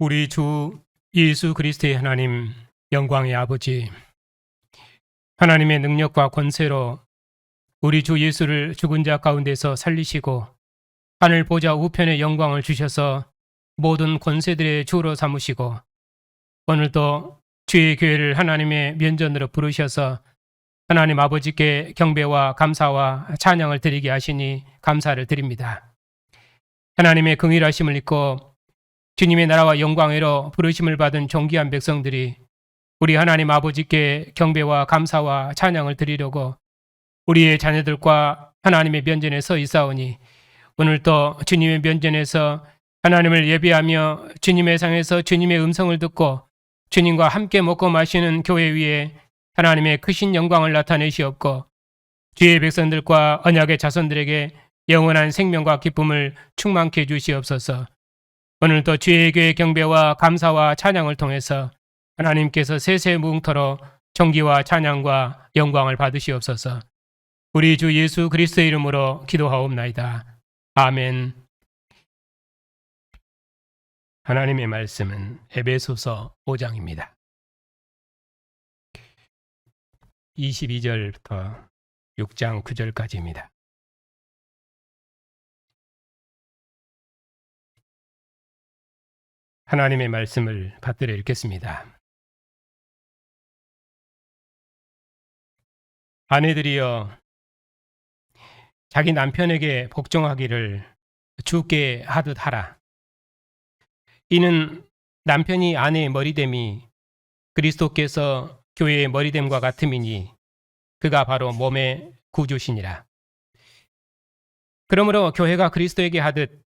우리 주 예수 그리스도의 하나님, 영광의 아버지, 하나님의 능력과 권세로 우리 주 예수를 죽은 자 가운데서 살리시고 하늘 보좌 우편의 영광을 주셔서 모든 권세들의 주로 삼으시고 오늘도 주의 교회를 하나님의 면전으로 부르셔서 하나님 아버지께 경배와 감사와 찬양을 드리게 하시니 감사를 드립니다. 하나님의 긍휼하심을 입고 주님의 나라와 영광으로 부르심을 받은 존귀한 백성들이 우리 하나님 아버지께 경배와 감사와 찬양을 드리려고 우리의 자녀들과 하나님의 면전에 서 있사오니 오늘도 주님의 면전에서 하나님을 예배하며 주님의 상에서 주님의 음성을 듣고 주님과 함께 먹고 마시는 교회 위에 하나님의 크신 영광을 나타내시옵고 주의 백성들과 언약의 자손들에게 영원한 생명과 기쁨을 충만케 해주시옵소서. 오늘도 주의 교회 경배와 감사와 찬양을 통해서 하나님께서 세세무궁토로 존귀와 찬양과 영광을 받으시옵소서. 우리 주 예수 그리스도의 이름으로 기도하옵나이다. 아멘. 하나님의 말씀은 에베소서 5장입니다. 22절부터 6장 9절까지입니다. 하나님의 말씀을 받들어 읽겠습니다. 아내들이여 자기 남편에게 복종하기를 주께 하듯 하라. 이는 남편이 아내의 머리됨이 그리스도께서 교회의 머리됨과 같음이니 그가 바로 몸의 구주시니라. 그러므로 교회가 그리스도에게 하듯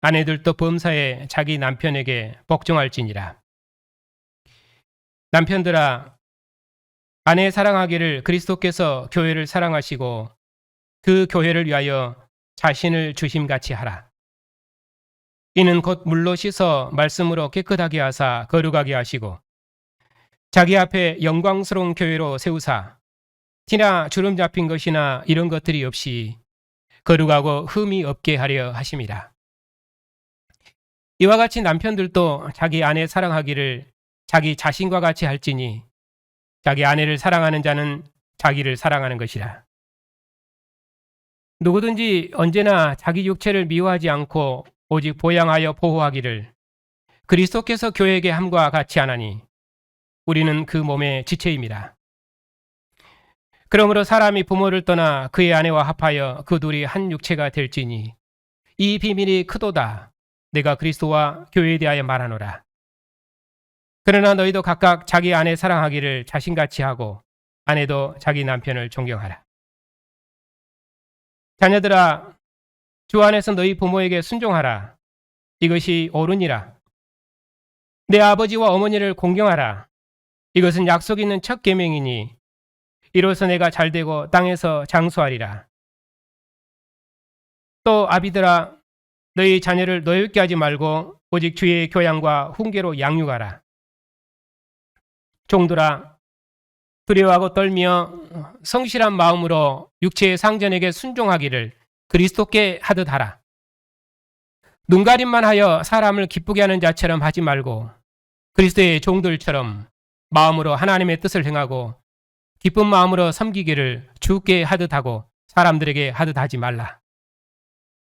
아내들도 범사에 자기 남편에게 복종할지니라. 남편들아, 아내 사랑하기를 그리스도께서 교회를 사랑하시고 그 교회를 위하여 자신을 주심같이 하라. 이는 곧 물로 씻어 말씀으로 깨끗하게 하사 거룩하게 하시고 자기 앞에 영광스러운 교회로 세우사 티나 주름 잡힌 것이나 이런 것들이 없이 거룩하고 흠이 없게 하려 하심이라. 이와 같이 남편들도 자기 아내 사랑하기를 자기 자신과 같이 할지니 자기 아내를 사랑하는 자는 자기를 사랑하는 것이라. 누구든지 언제나 자기 육체를 미워하지 않고 오직 보양하여 보호하기를 그리스도께서 교회에게 함과 같이 하나니 우리는 그 몸의 지체임이라. 그러므로 사람이 부모를 떠나 그의 아내와 합하여 그 둘이 한 육체가 될지니 이 비밀이 크도다. 내가 그리스도와 교회에 대하여 말하노라. 그러나 너희도 각각 자기 아내 사랑하기를 자신같이 하고 아내도 자기 남편을 존경하라. 자녀들아, 주 안에서 너희 부모에게 순종하라. 이것이 옳으니라. 내 아버지와 어머니를 공경하라. 이것은 약속 있는 첫 계명이니 이로써 내가 잘되고 땅에서 장수하리라. 또 아비들아, 너희 자녀를 노엽게 하지 말고 오직 주의 교양과 훈계로 양육하라. 종들아, 두려워하고 떨며 성실한 마음으로 육체의 상전에게 순종하기를 그리스도께 하듯 하라. 눈가림만 하여 사람을 기쁘게 하는 자처럼 하지 말고 그리스도의 종들처럼 마음으로 하나님의 뜻을 행하고 기쁜 마음으로 섬기기를 주께 하듯 하고 사람들에게 하듯 하지 말라.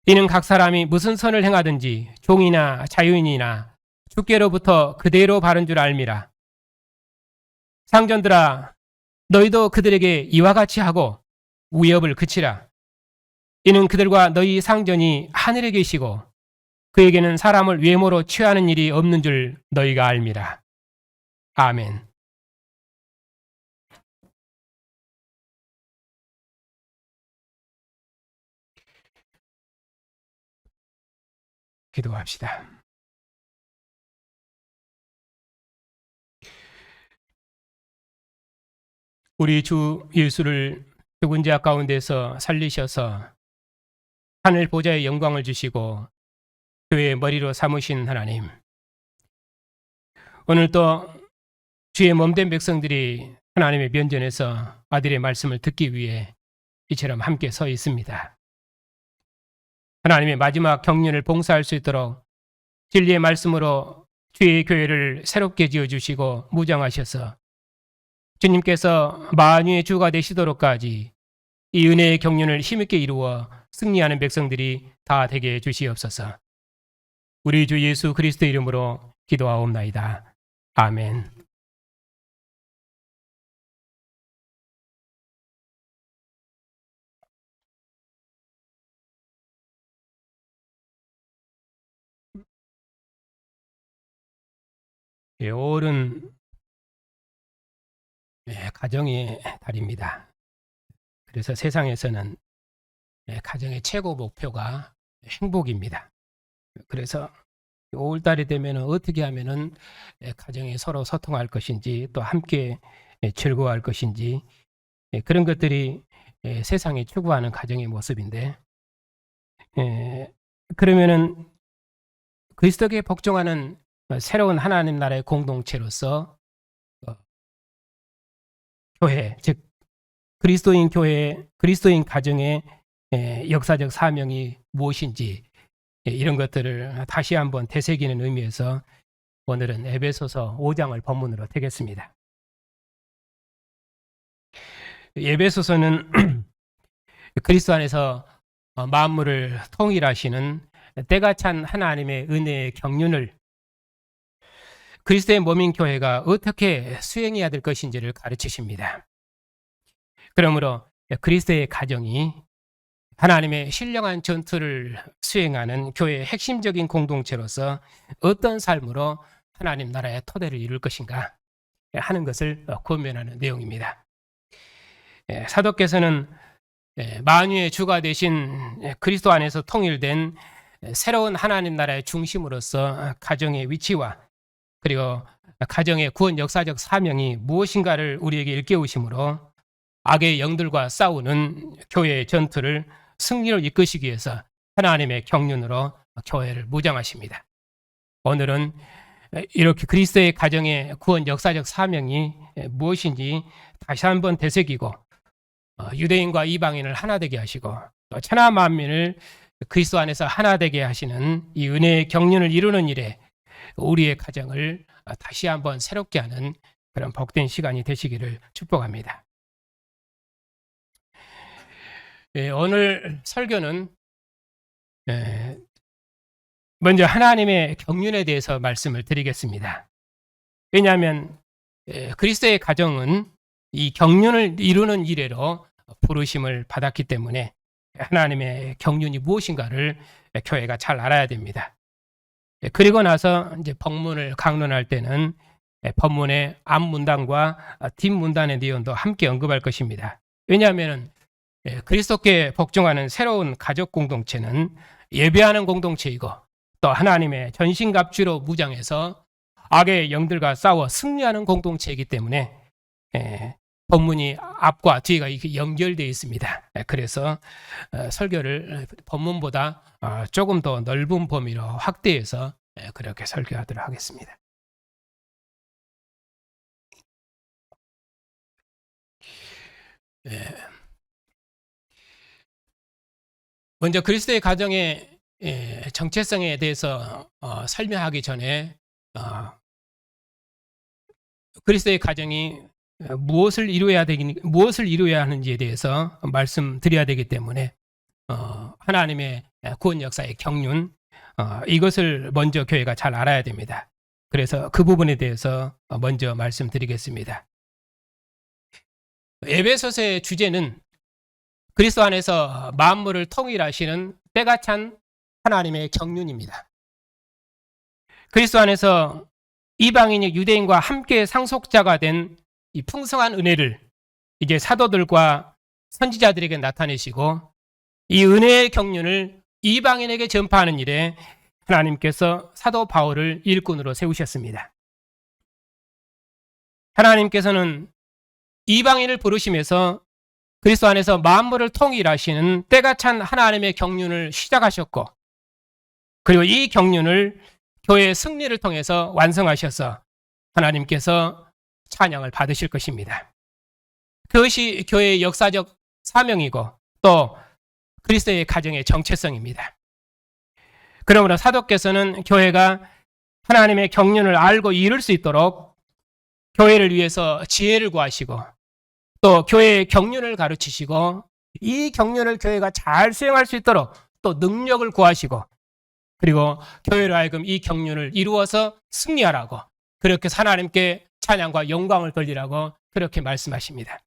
이는 각 사람이 무슨 선을 행하든지 종이나 자유인이나 주께로부터 그대로 바른 줄 알미라. 상전들아, 너희도 그들에게 이와 같이 하고 위협을 그치라. 이는 그들과 너희 상전이 하늘에 계시고 그에게는 사람을 외모로 취하는 일이 없는 줄 너희가 알미라. 아멘. 기도합시다. 우리 주 예수를 죽은 자 가운데서 살리셔서 하늘 보좌의 영광을 주시고 교회의 머리로 삼으신 하나님, 오늘도 주의 몸된 백성들이 하나님의 면전에서 아들의 말씀을 듣기 위해 이처럼 함께 서 있습니다. 하나님의 마지막 경륜을 봉사할 수 있도록 진리의 말씀으로 주의 교회를 새롭게 지어주시고 무장하셔서 주님께서 만유의 주가 되시도록까지 이 은혜의 경륜을 힘있게 이루어 승리하는 백성들이 다 되게 해주시옵소서. 우리 주 예수 그리스도 이름으로 기도하옵나이다. 아멘. 올은 가정의 달입니다. 그래서 세상에서는 가정의 최고 목표가 행복입니다. 그래서 5월달이 되면 어떻게 하면은 가정이 서로 소통할 것인지 또 함께 즐거워할 것인지 그런 것들이 세상이 추구하는 가정의 모습인데 그러면은 그리스도께 복종하는 새로운 하나님 나라의 공동체로서 교회, 즉 그리스도인 교회, 그리스도인 가정의 역사적 사명이 무엇인지 이런 것들을 다시 한번 되새기는 의미에서 오늘은 에베소서 5장을 본문으로 택했습니다. 에베소서는 그리스도 안에서 만물을 통일하시는 때가 찬 하나님의 은혜의 경륜을 그리스도의 몸인 교회가 어떻게 수행해야 될 것인지를 가르치십니다. 그러므로 그리스도의 가정이 하나님의 신령한 전투를 수행하는 교회의 핵심적인 공동체로서 어떤 삶으로 하나님 나라의 토대를 이룰 것인가 하는 것을 권면하는 내용입니다. 사도께서는 만유의 주가 되신 그리스도 안에서 통일된 새로운 하나님 나라의 중심으로서 가정의 위치와 그리고 가정의 구원 역사적 사명이 무엇인가를 우리에게 일깨우심으로 악의 영들과 싸우는 교회의 전투를 승리로 이끄시기 위해서 하나님의 경륜으로 교회를 무장하십니다. 오늘은 이렇게 그리스도의 가정의 구원 역사적 사명이 무엇인지 다시 한번 되새기고 유대인과 이방인을 하나 되게 하시고 또 천하 만민을 그리스도 안에서 하나 되게 하시는 이 은혜의 경륜을 이루는 일에 우리의 가정을 다시 한번 새롭게 하는 그런 복된 시간이 되시기를 축복합니다. 오늘 설교는 먼저 하나님의 경륜에 대해서 말씀을 드리겠습니다. 왜냐하면 그리스도의 가정은 이 경륜을 이루는 이래로 부르심을 받았기 때문에 하나님의 경륜이 무엇인가를 교회가 잘 알아야 됩니다. 그리고 나서 이제 본문을 강론할 때는 본문의 앞문단과 뒷문단의 내용도 함께 언급할 것입니다. 왜냐하면 그리스도께 복종하는 새로운 가족 공동체는 예배하는 공동체이고 또 하나님의 전신갑주로 무장해서 악의 영들과 싸워 승리하는 공동체이기 때문에 본문이 앞과 뒤가 이렇게 연결되어 있습니다. 그래서 설교를 본문보다 조금 더 넓은 범위로 확대해서 그렇게 설교하도록 하겠습니다. 먼저 그리스도의 가정의 정체성에 대해서 설명하기 전에 그리스도의 가정이 무엇을 이루어야 하는지에 대해서 말씀드려야 되기 때문에 하나님의 구원 역사의 경륜 이것을 먼저 교회가 잘 알아야 됩니다. 그래서 그 부분에 대해서 먼저 말씀드리겠습니다. 에베소서의 주제는 그리스도 안에서 만물을 통일하시는 때가 찬 하나님의 경륜입니다. 그리스도 안에서 이방인이 유대인과 함께 상속자가 된 이 풍성한 은혜를 이제 사도들과 선지자들에게 나타내시고 이 은혜의 경륜을 이방인에게 전파하는 일에 하나님께서 사도 바울을 일꾼으로 세우셨습니다. 하나님께서는 이방인을 부르시면서 그리스도 안에서 만물을 통일하시는 때가 찬 하나님의 경륜을 시작하셨고 그리고 이 경륜을 교회의 승리를 통해서 완성하셔서 하나님께서 찬양을 받으실 것입니다. 그것이 교회의 역사적 사명이고 또 그리스도의 가정의 정체성입니다. 그러므로 사도께서는 교회가 하나님의 경륜을 알고 이룰 수 있도록 교회를 위해서 지혜를 구하시고 또 교회의 경륜을 가르치시고 이 경륜을 교회가 잘 수행할 수 있도록 또 능력을 구하시고 그리고 교회로 하여금 이 경륜을 이루어서 승리하라고 그렇게 하나님께 찬양과 영광을 돌리라고 그렇게 말씀하십니다.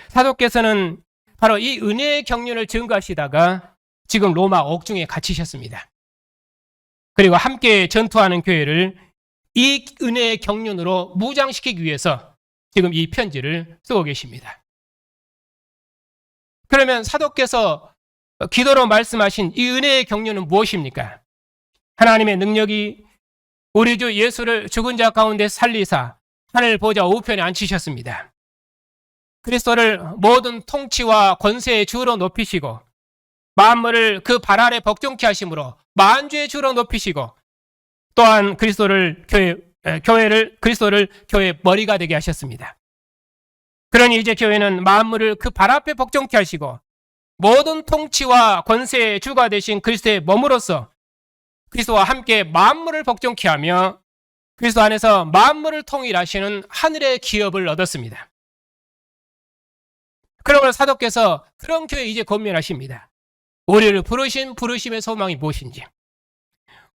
사도께서는 바로 이 은혜의 경륜을 증거하시다가 지금 로마 옥중에 갇히셨습니다. 그리고 함께 전투하는 교회를 이 은혜의 경륜으로 무장시키기 위해서 지금 이 편지를 쓰고 계십니다. 그러면 사도께서 기도로 말씀하신 이 은혜의 경륜은 무엇입니까? 하나님의 능력이 우리 주 예수를 죽은 자 가운데 살리사 하늘 보좌 우편에 앉히셨습니다. 그리스도를 모든 통치와 권세의 주로 높이시고 만물을 그 발 아래 복종케 하심으로 만주의 주로 높이시고 또한 그리스도를 교회 머리가 되게 하셨습니다. 그러니 이제 교회는 만물을 그 발 앞에 복종케 하시고 모든 통치와 권세의 주가 되신 그리스도의 몸으로서 그리스도와 함께 만물을 복종케 하며 그리스도 안에서 만물을 통일하시는 하늘의 기업을 얻었습니다. 그러므로 사도께서 그런 교회 이제 권면하십니다. 우리를 부르신 부르심의 소망이 무엇인지,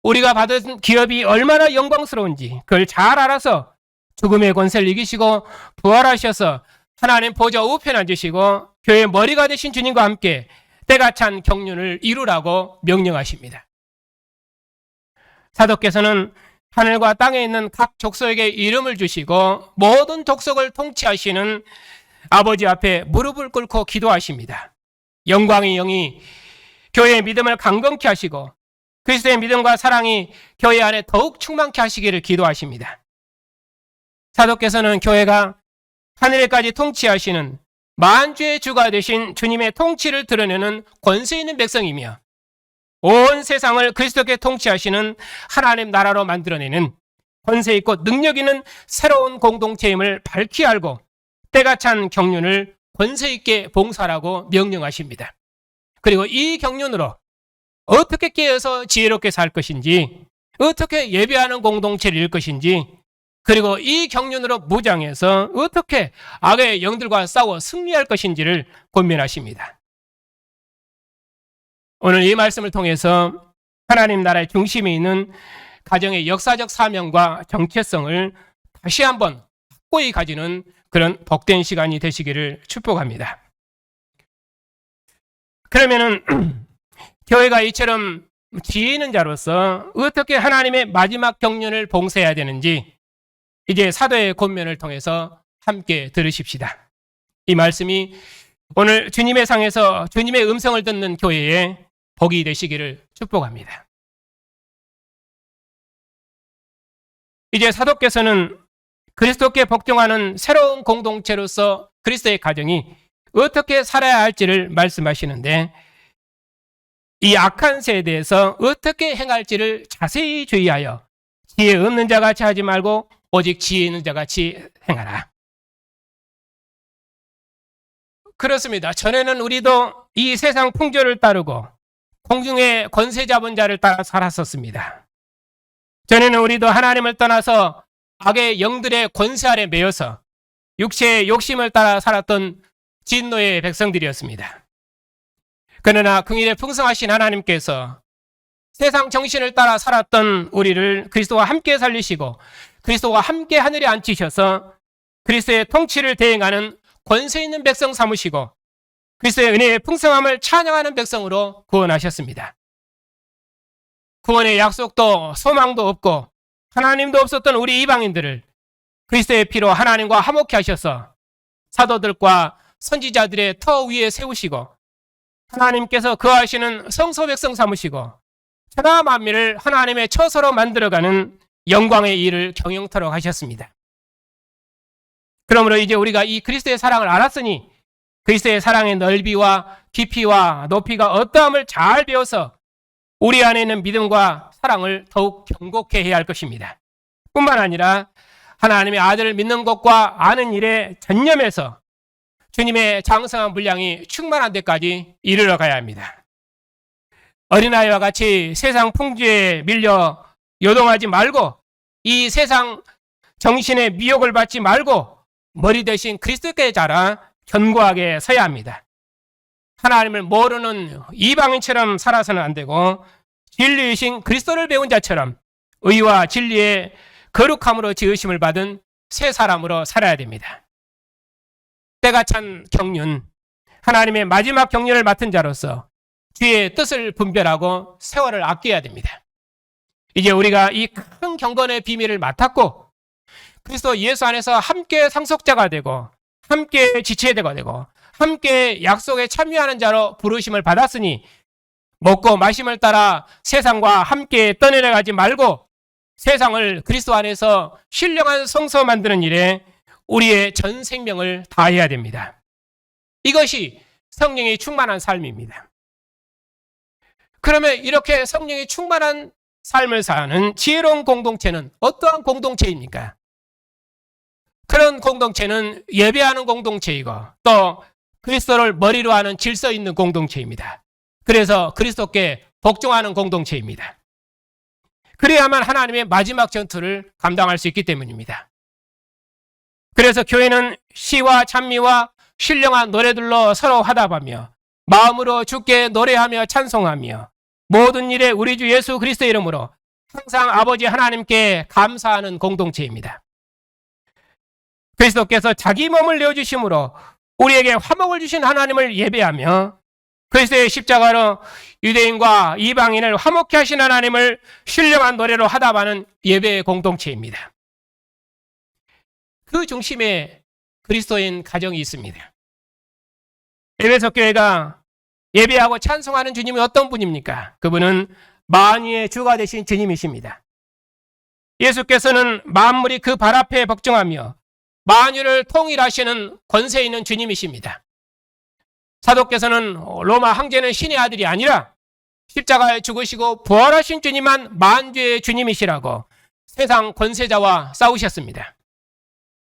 우리가 받은 기업이 얼마나 영광스러운지 그걸 잘 알아서 죽음의 권세를 이기시고 부활하셔서 하나님 보좌 우편에 앉으시고 교회의 머리가 되신 주님과 함께 때가 찬 경륜을 이루라고 명령하십니다. 사도께서는 하늘과 땅에 있는 각 족속에게 이름을 주시고 모든 족속을 통치하시는 아버지 앞에 무릎을 꿇고 기도하십니다. 영광의 영이 교회의 믿음을 강건케 하시고 그리스도의 믿음과 사랑이 교회 안에 더욱 충만케 하시기를 기도하십니다. 사도께서는 교회가 하늘에까지 통치하시는 만주의 주가 되신 주님의 통치를 드러내는 권세 있는 백성이며 온 세상을 그리스도께 통치하시는 하나님 나라로 만들어내는 권세 있고 능력 있는 새로운 공동체임을 밝히 알고 때가 찬 경륜을 권세 있게 봉사하라고 명령하십니다. 그리고 이 경륜으로 어떻게 깨어서 지혜롭게 살 것인지, 어떻게 예배하는 공동체를 이룰 것인지, 그리고 이 경륜으로 무장해서 어떻게 악의 영들과 싸워 승리할 것인지를 권면하십니다. 오늘 이 말씀을 통해서 하나님 나라의 중심에 있는 가정의 역사적 사명과 정체성을 다시 한번 확고히 가지는 그런 복된 시간이 되시기를 축복합니다. 그러면은 교회가 이처럼 지혜 있는 자로서 어떻게 하나님의 마지막 경륜을 봉사해야 되는지 이제 사도의 권면을 통해서 함께 들으십시다. 이 말씀이 오늘 주님의 상에서 주님의 음성을 듣는 교회에 복이 되시기를 축복합니다. 이제 사도께서는 그리스도께 복종하는 새로운 공동체로서 그리스도의 가정이 어떻게 살아야 할지를 말씀하시는데 이 악한 세대에서 어떻게 행할지를 자세히 주의하여 지혜 없는 자 같이 하지 말고 오직 지혜 있는 자 같이 행하라. 그렇습니다. 전에는 우리도 이 세상 풍조를 따르고 공중의 권세 잡은 자를 따라 살았었습니다. 전에는 우리도 하나님을 떠나서 악의 영들의 권세 아래 매여서 육체의 욕심을 따라 살았던 진노의 백성들이었습니다. 그러나 긍휼에 풍성하신 하나님께서 세상 정신을 따라 살았던 우리를 그리스도와 함께 살리시고 그리스도와 함께 하늘에 앉히셔서 그리스도의 통치를 대행하는 권세 있는 백성 삼으시고 그리스도의 은혜의 풍성함을 찬양하는 백성으로 구원하셨습니다. 구원의 약속도 소망도 없고 하나님도 없었던 우리 이방인들을 그리스도의 피로 하나님과 화목케 하셔서 사도들과 선지자들의 터 위에 세우시고 하나님께서 거하시는 성소 백성 삼으시고 천하 만민을 하나님의 처소로 만들어가는 영광의 일을 경영토록 하셨습니다. 그러므로 이제 우리가 이 그리스도의 사랑을 알았으니 그리스도의 사랑의 넓이와 깊이와 높이가 어떠함을 잘 배워서 우리 안에 있는 믿음과 사랑을 더욱 견고케 해야 할 것입니다. 뿐만 아니라 하나님의 아들을 믿는 것과 아는 일에 전념해서 주님의 장성한 분량이 충만한 데까지 이르러 가야 합니다. 어린아이와 같이 세상 풍조에 밀려 요동하지 말고 이 세상 정신의 미혹을 받지 말고 머리 대신 그리스도께 자라 견고하게 서야 합니다. 하나님을 모르는 이방인처럼 살아서는 안 되고 진리이신 그리스도를 배운 자처럼 의와 진리의 거룩함으로 지으심을 받은 새 사람으로 살아야 됩니다. 때가 찬 경륜, 하나님의 마지막 경륜을 맡은 자로서 주의 뜻을 분별하고 세월을 아껴야 됩니다. 이제 우리가 이 큰 경건의 비밀을 맡았고 그리스도 예수 안에서 함께 상속자가 되고 함께 지체되가 되고 함께 약속에 참여하는 자로 부르심을 받았으니 먹고 마심을 따라 세상과 함께 떠내려가지 말고 세상을 그리스도 안에서 신령한 성소 만드는 일에 우리의 전 생명을 다해야 됩니다. 이것이 성령이 충만한 삶입니다. 그러면 이렇게 성령이 충만한 삶을 사는 지혜로운 공동체는 어떠한 공동체입니까? 그런 공동체는 예배하는 공동체이고 또 그리스도를 머리로 하는 질서 있는 공동체입니다. 그래서 그리스도께 복종하는 공동체입니다. 그래야만 하나님의 마지막 전투를 감당할 수 있기 때문입니다. 그래서 교회는 시와 찬미와 신령한 노래들로 서로 화답하며 마음으로 주께 노래하며 찬송하며 모든 일에 우리 주 예수 그리스도의 이름으로 항상 아버지 하나님께 감사하는 공동체입니다. 그리스도께서 자기 몸을 내어주심으로 우리에게 화목을 주신 하나님을 예배하며 그리스도의 십자가로 유대인과 이방인을 화목케 하신 하나님을 신령한 노래로 화답하는 예배의 공동체입니다. 그 중심에 그리스도인 가정이 있습니다. 에베소 교회가 예배하고 찬송하는 주님이 어떤 분입니까? 그분은 만유의 주가 되신 주님이십니다. 예수께서는 만물이 그 발 앞에 복종하며 만유를 통일하시는 권세 있는 주님이십니다. 사도께서는 로마 황제는 신의 아들이 아니라 십자가에 죽으시고 부활하신 주님만 만주의 주님이시라고 세상 권세자와 싸우셨습니다.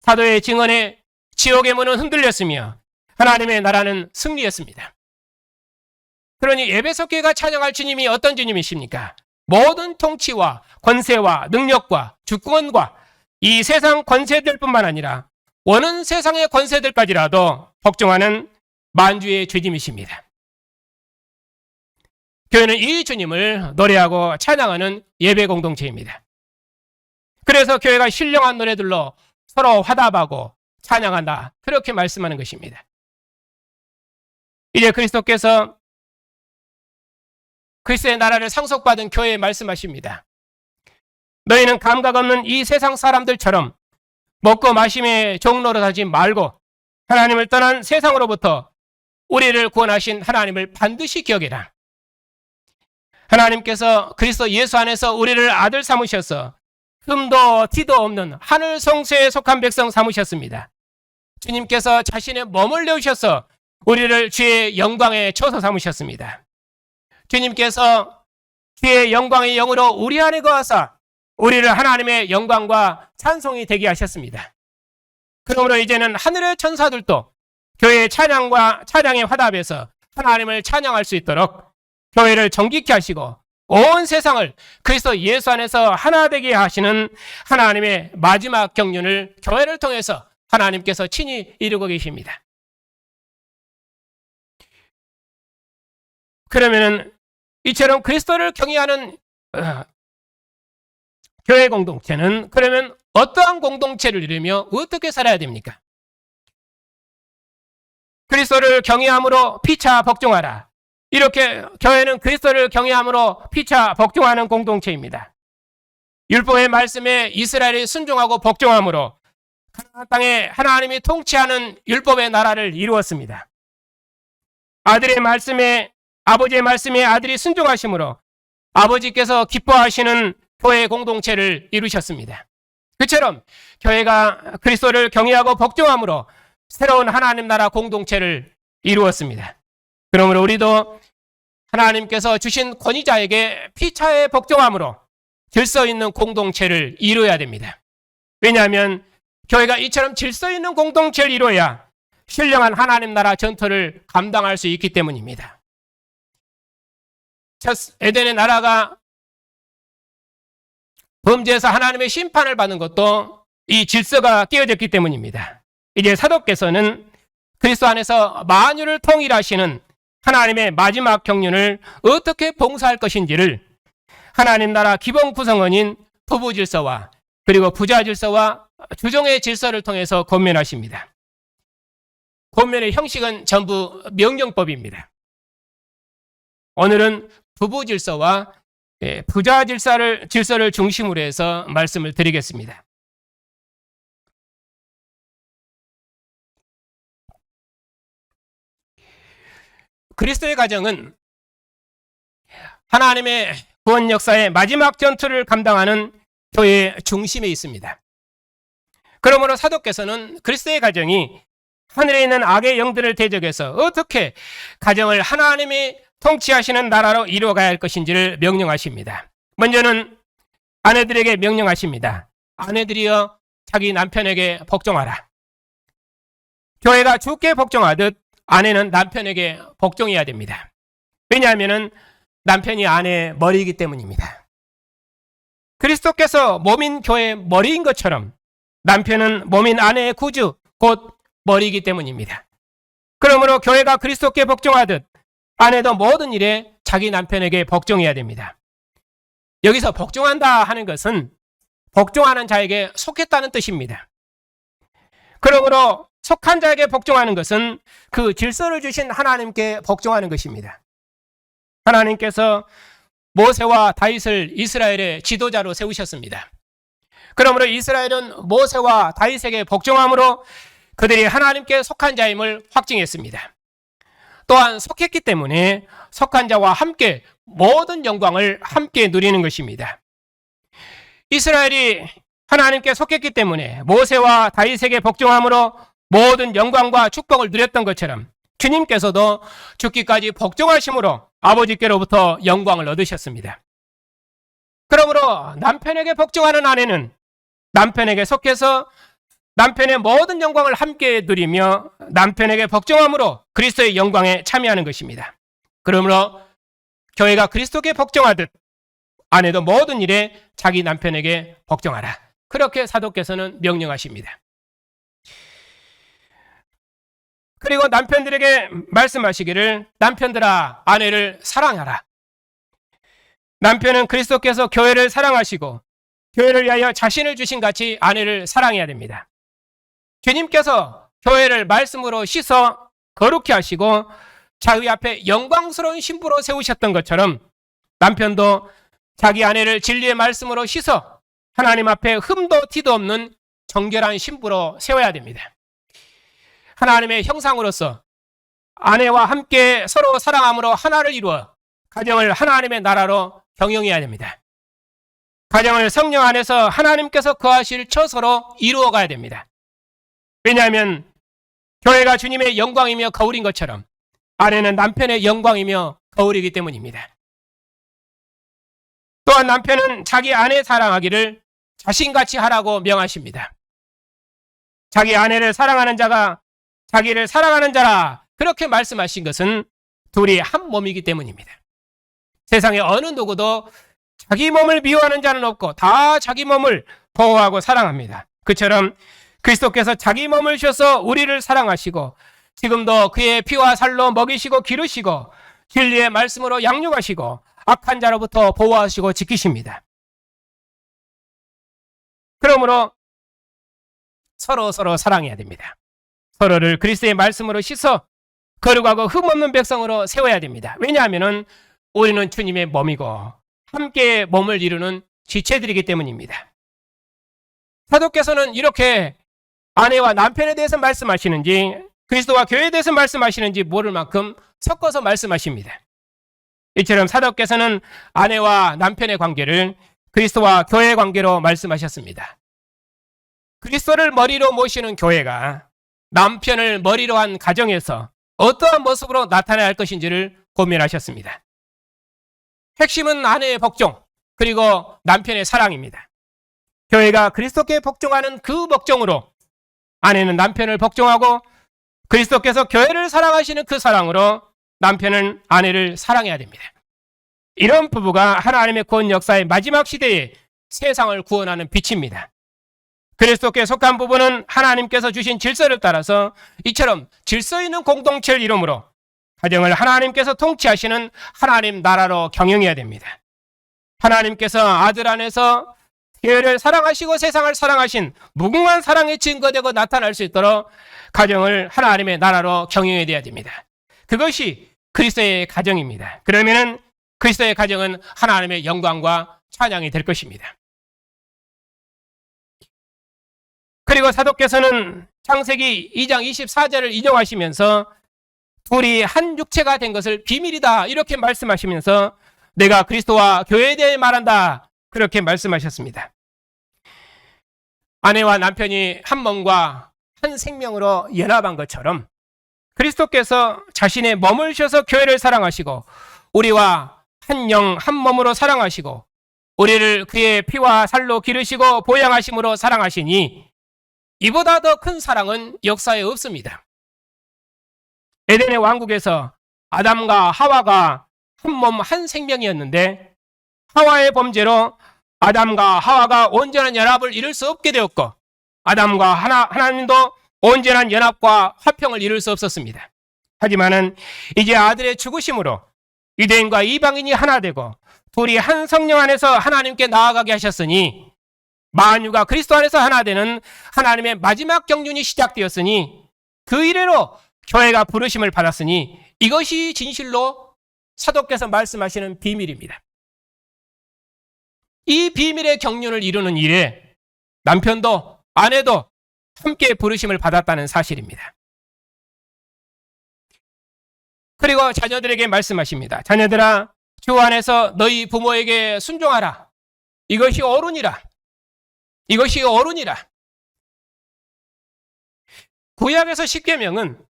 사도의 증언에 지옥의 문은 흔들렸으며 하나님의 나라는 승리했습니다. 그러니 에베소 교회가 찬양할 주님이 어떤 주님이십니까? 모든 통치와 권세와 능력과 주권과 이 세상 권세들뿐만 아니라 원은 세상의 권세들까지라도 복종하는 만주의 주님이십니다. 교회는 이 주님을 노래하고 찬양하는 예배 공동체입니다. 그래서 교회가 신령한 노래들로 서로 화답하고 찬양한다. 그렇게 말씀하는 것입니다. 이제 그리스도께서 그리스도의 나라를 상속받은 교회에 말씀하십니다. 너희는 감각 없는 이 세상 사람들처럼 먹고 마심의 종로로 하지 말고 하나님을 떠난 세상으로부터 우리를 구원하신 하나님을 반드시 기억해라. 하나님께서 그리스도 예수 안에서 우리를 아들 삼으셔서 흠도 티도 없는 하늘 성소에 속한 백성 삼으셨습니다. 주님께서 자신의 몸을 내오셔서 우리를 주의 영광의 처소 삼으셨습니다. 주님께서 주의 영광의 영으로 우리 안에 거하사 우리를 하나님의 영광과 찬송이 되게 하셨습니다. 그러므로 이제는 하늘의 천사들도 교회의 찬양의 화답에서 하나님을 찬양할 수 있도록 교회를 정직케 하시고 온 세상을 그리스도 예수 안에서 하나 되게 하시는 하나님의 마지막 경륜을 교회를 통해서 하나님께서 친히 이루고 계십니다. 그러면은 이처럼 그리스도를 경외하는 교회 공동체는 그러면 어떠한 공동체를 이루며 어떻게 살아야 됩니까? 그리스도를 경외함으로 피차 복종하라. 이렇게 교회는 그리스도를 경외함으로 피차 복종하는 공동체입니다. 율법의 말씀에 이스라엘이 순종하고 복종함으로 가나안 땅에 하나님이 통치하는 율법의 나라를 이루었습니다. 아버지의 말씀에 아들이 순종하심으로 아버지께서 기뻐하시는 교회 공동체를 이루셨습니다. 그처럼 교회가 그리스도를 경외하고 복종함으로 새로운 하나님 나라 공동체를 이루었습니다. 그러므로 우리도 하나님께서 주신 권위자에게 피차에 복종함으로 질서 있는 공동체를 이루어야 됩니다. 왜냐하면 교회가 이처럼 질서 있는 공동체를 이루어야 신령한 하나님 나라 전투를 감당할 수 있기 때문입니다. 첫 에덴의 나라가 범죄에서 하나님의 심판을 받는 것도 이 질서가 깨어졌기 때문입니다. 이제 사도께서는 그리스도 안에서 만유를 통일하시는 하나님의 마지막 경륜을 어떻게 봉사할 것인지를 하나님 나라 기본 구성원인 부부 질서와 그리고 부자 질서와 주종의 질서를 통해서 권면하십니다. 권면의 형식은 전부 명령법입니다. 오늘은 부부 질서와 부자 질서를 중심으로 해서 말씀을 드리겠습니다. 그리스도의 가정은 하나님의 구원 역사의 마지막 전투를 감당하는 교회의 중심에 있습니다. 그러므로 사도께서는 그리스도의 가정이 하늘에 있는 악의 영들을 대적해서 어떻게 가정을 하나님이 통치하시는 나라로 이루어가야 할 것인지를 명령하십니다. 먼저는 아내들에게 명령하십니다. 아내들이여 자기 남편에게 복종하라. 교회가 주께 복종하듯 아내는 남편에게 복종해야 됩니다. 왜냐하면 남편이 아내의 머리이기 때문입니다. 그리스도께서 몸인 교회의 머리인 것처럼 남편은 몸인 아내의 구주, 곧 머리이기 때문입니다. 그러므로 교회가 그리스도께 복종하듯 아내도 모든 일에 자기 남편에게 복종해야 됩니다. 여기서 복종한다 하는 것은 복종하는 자에게 속했다는 뜻입니다. 그러므로 속한 자에게 복종하는 것은 그 질서를 주신 하나님께 복종하는 것입니다. 하나님께서 모세와 다윗을 이스라엘의 지도자로 세우셨습니다. 그러므로 이스라엘은 모세와 다윗에게 복종함으로 그들이 하나님께 속한 자임을 확증했습니다. 또한 속했기 때문에 속한 자와 함께 모든 영광을 함께 누리는 것입니다. 이스라엘이 하나님께 속했기 때문에 모세와 다윗에게 복종함으로 모든 영광과 축복을 누렸던 것처럼 주님께서도 죽기까지 복종하심으로 아버지께로부터 영광을 얻으셨습니다. 그러므로 남편에게 복종하는 아내는 남편에게 속해서 남편의 모든 영광을 함께 누리며 남편에게 복종함으로 그리스도의 영광에 참여하는 것입니다. 그러므로 교회가 그리스도께 복종하듯 아내도 모든 일에 자기 남편에게 복종하라. 그렇게 사도께서는 명령하십니다. 그리고 남편들에게 말씀하시기를 남편들아 아내를 사랑하라. 남편은 그리스도께서 교회를 사랑하시고 교회를 위하여 자신을 주신 같이 아내를 사랑해야 됩니다. 주님께서 교회를 말씀으로 씻어 거룩히 하시고 자기 앞에 영광스러운 신부로 세우셨던 것처럼 남편도 자기 아내를 진리의 말씀으로 씻어 하나님 앞에 흠도 티도 없는 정결한 신부로 세워야 됩니다. 하나님의 형상으로서 아내와 함께 서로 사랑함으로 하나를 이루어 가정을 하나님의 나라로 경영해야 됩니다. 가정을 성령 안에서 하나님께서 거하실 처소로 이루어가야 됩니다. 왜냐하면 교회가 주님의 영광이며 거울인 것처럼 아내는 남편의 영광이며 거울이기 때문입니다. 또한 남편은 자기 아내 사랑하기를 자신같이 하라고 명하십니다. 자기 아내를 사랑하는 자가 자기를 사랑하는 자라 그렇게 말씀하신 것은 둘이 한 몸이기 때문입니다. 세상에 어느 누구도 자기 몸을 미워하는 자는 없고 다 자기 몸을 보호하고 사랑합니다. 그처럼 그리스도께서 자기 몸을 주셔서 우리를 사랑하시고 지금도 그의 피와 살로 먹이시고 기르시고 진리의 말씀으로 양육하시고 악한 자로부터 보호하시고 지키십니다. 그러므로 서로 사랑해야 됩니다. 서로를 그리스도의 말씀으로 씻어 거룩하고 흠없는 백성으로 세워야 됩니다. 왜냐하면 우리는 주님의 몸이고 함께 몸을 이루는 지체들이기 때문입니다. 사도께서는 이렇게 아내와 남편에 대해서 말씀하시는지 그리스도와 교회에 대해서 말씀하시는지 모를 만큼 섞어서 말씀하십니다. 이처럼 사도께서는 아내와 남편의 관계를 그리스도와 교회의 관계로 말씀하셨습니다. 그리스도를 머리로 모시는 교회가 남편을 머리로 한 가정에서 어떠한 모습으로 나타나야 할 것인지를 고민하셨습니다. 핵심은 아내의 복종 그리고 남편의 사랑입니다. 교회가 그리스도께 복종하는 그 복종으로 아내는 남편을 복종하고 그리스도께서 교회를 사랑하시는 그 사랑으로 남편은 아내를 사랑해야 됩니다. 이런 부부가 하나님의 구원 역사의 마지막 시대에 세상을 구원하는 빛입니다. 그리스도께 속한 부분은 하나님께서 주신 질서를 따라서 이처럼 질서 있는 공동체를 이루므로 가정을 하나님께서 통치하시는 하나님 나라로 경영해야 됩니다. 하나님께서 아들 안에서 교회를 사랑하시고 세상을 사랑하신 무궁한 사랑의 증거되고 나타날 수 있도록 가정을 하나님의 나라로 경영해야 됩니다. 그것이 그리스도의 가정입니다. 그러면은 그리스도의 가정은 하나님의 영광과 찬양이 될 것입니다. 그리고 사도께서는 창세기 2장 24절을 인용하시면서 둘이 한 육체가 된 것을 비밀이다 이렇게 말씀하시면서 내가 그리스도와 교회에 대해 말한다 그렇게 말씀하셨습니다. 아내와 남편이 한 몸과 한 생명으로 연합한 것처럼 그리스도께서 자신의 몸을 주셔서 교회를 사랑하시고 우리와 한 영 한 몸으로 사랑하시고 우리를 그의 피와 살로 기르시고 보양하심으로 사랑하시니 이보다 더 큰 사랑은 역사에 없습니다. 에덴의 왕국에서 아담과 하와가 한 몸 한 생명이었는데 하와의 범죄로 아담과 하와가 온전한 연합을 이룰 수 없게 되었고 아담과 하나님도 온전한 연합과 화평을 이룰 수 없었습니다. 하지만은 이제 아들의 죽으심으로 유대인과 이방인이 하나 되고 둘이 한 성령 안에서 하나님께 나아가게 하셨으니 만유가 그리스도 안에서 하나 되는 하나님의 마지막 경륜이 시작되었으니 그 이래로 교회가 부르심을 받았으니 이것이 진실로 사도께서 말씀하시는 비밀입니다. 이 비밀의 경륜을 이루는 일에 남편도 아내도 함께 부르심을 받았다는 사실입니다. 그리고 자녀들에게 말씀하십니다. 자녀들아, 주 안에서 너희 부모에게 순종하라. 이것이 어른이라. 이것이 어른이라. 구약에서 십계명은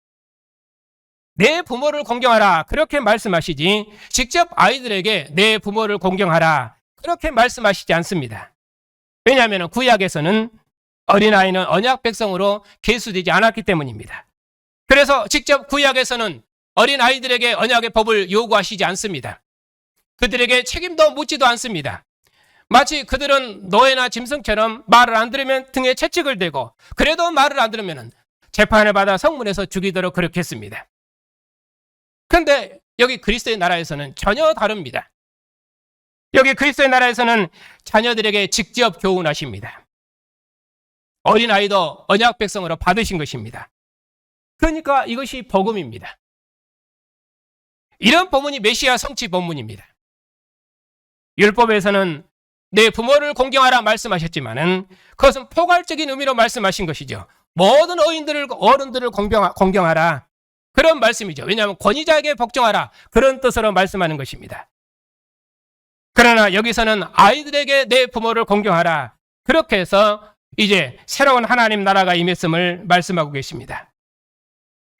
내 부모를 공경하라 그렇게 말씀하시지 직접 아이들에게 내 부모를 공경하라 그렇게 말씀하시지 않습니다. 왜냐하면 구약에서는 어린아이는 언약 백성으로 계수되지 않았기 때문입니다. 그래서 직접 구약에서는 어린아이들에게 언약의 법을 요구하시지 않습니다. 그들에게 책임도 묻지도 않습니다. 마치 그들은 노예나 짐승처럼 말을 안 들으면 등에 채찍을 대고 그래도 말을 안 들으면 재판을 받아 성문에서 죽이도록 그렇게 했습니다. 그런데 여기 그리스도의 나라에서는 전혀 다릅니다. 여기 그리스도의 나라에서는 자녀들에게 직접 교훈하십니다. 어린아이도 언약 백성으로 받으신 것입니다. 그러니까 이것이 복음입니다. 이런 본문이 메시아 성취 본문입니다. 율법에서는 내 부모를 공경하라 말씀하셨지만은 그것은 포괄적인 의미로 말씀하신 것이죠. 모든 어른들을 공경하라 그런 말씀이죠. 왜냐하면 권위자에게 복종하라 그런 뜻으로 말씀하는 것입니다. 그러나 여기서는 아이들에게 내 부모를 공경하라 그렇게 해서 이제 새로운 하나님 나라가 임했음을 말씀하고 계십니다.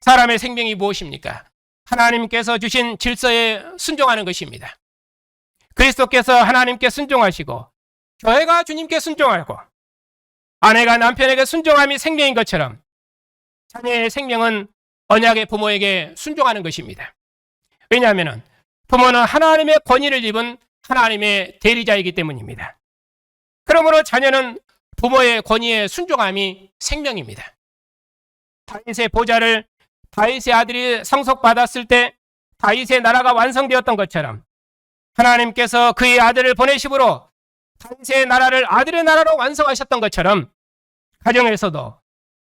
사람의 생명이 무엇입니까? 하나님께서 주신 질서에 순종하는 것입니다. 그리스도께서 하나님께 순종하시고 교회가 주님께 순종하고 아내가 남편에게 순종함이 생명인 것처럼 자녀의 생명은 언약의 부모에게 순종하는 것입니다. 왜냐하면 부모는 하나님의 권위를 입은 하나님의 대리자이기 때문입니다. 그러므로 자녀는 부모의 권위에 순종함이 생명입니다. 다윗의 보좌를 다윗의 아들이 상속받았을 때 다윗의 나라가 완성되었던 것처럼 하나님께서 그의 아들을 보내심으로 다윗의 나라를 아들의 나라로 완성하셨던 것처럼 가정에서도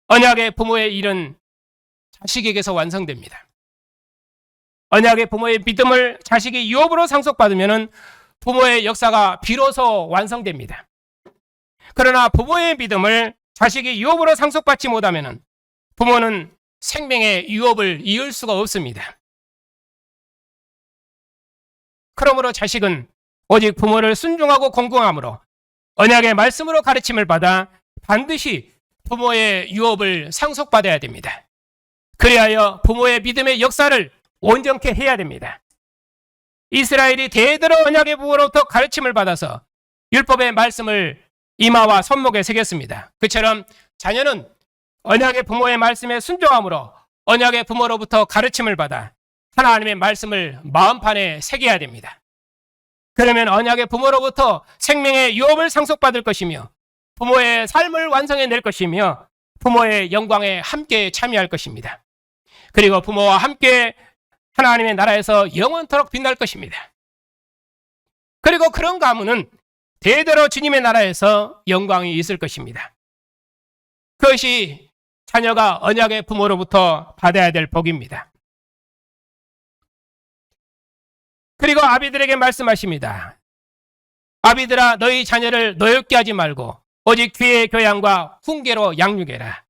언약의 부모의 일은 자식에게서 완성됩니다. 언약의 부모의 믿음을 자식이 유업으로 상속받으면 부모의 역사가 비로소 완성됩니다. 그러나 부모의 믿음을 자식이 유업으로 상속받지 못하면 부모는 생명의 유업을 이을 수가 없습니다. 그러므로 자식은 오직 부모를 순종하고 공경함으로 언약의 말씀으로 가르침을 받아 반드시 부모의 유업을 상속받아야 됩니다. 그리하여 부모의 믿음의 역사를 온전케 해야 됩니다. 이스라엘이 대대로 언약의 부모로부터 가르침을 받아서 율법의 말씀을 이마와 손목에 새겼습니다. 그처럼 자녀는 언약의 부모의 말씀에 순종함으로 언약의 부모로부터 가르침을 받아 하나님의 말씀을 마음판에 새겨야 됩니다. 그러면 언약의 부모로부터 생명의 유업을 상속받을 것이며 부모의 삶을 완성해낼 것이며 부모의 영광에 함께 참여할 것입니다. 그리고 부모와 함께 하나님의 나라에서 영원토록 빛날 것입니다. 그리고 그런 가문은 대대로 주님의 나라에서 영광이 있을 것입니다. 그것이 자녀가 언약의 부모로부터 받아야 될 복입니다. 그리고 아비들에게 말씀하십니다. 아비들아, 너희 자녀를 노엽게 하지 말고 오직 귀의 교양과 훈계로 양육해라.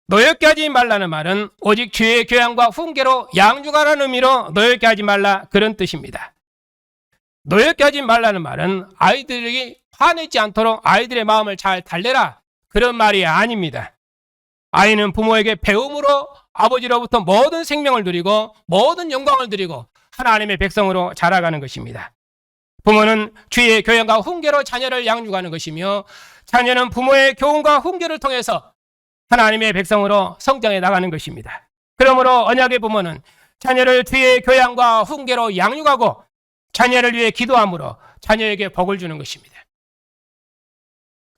노엽게 하지 말라는 말은 오직 귀의 교양과 훈계로 양육하라는 의미로 노엽게 하지 말라, 그런 뜻입니다. 노엽게 하지 말라는 말은 아이들이 화내지 않도록 아이들의 마음을 잘 달래라, 그런 말이 아닙니다. 아이는 부모에게 배움으로 아버지로부터 모든 생명을 누리고 모든 영광을 누리고 하나님의 백성으로 자라가는 것입니다. 부모는 주의 교양과 훈계로 자녀를 양육하는 것이며 자녀는 부모의 교훈과 훈계를 통해서 하나님의 백성으로 성장해 나가는 것입니다. 그러므로 언약의 부모는 자녀를 주의 교양과 훈계로 양육하고 자녀를 위해 기도함으로 자녀에게 복을 주는 것입니다.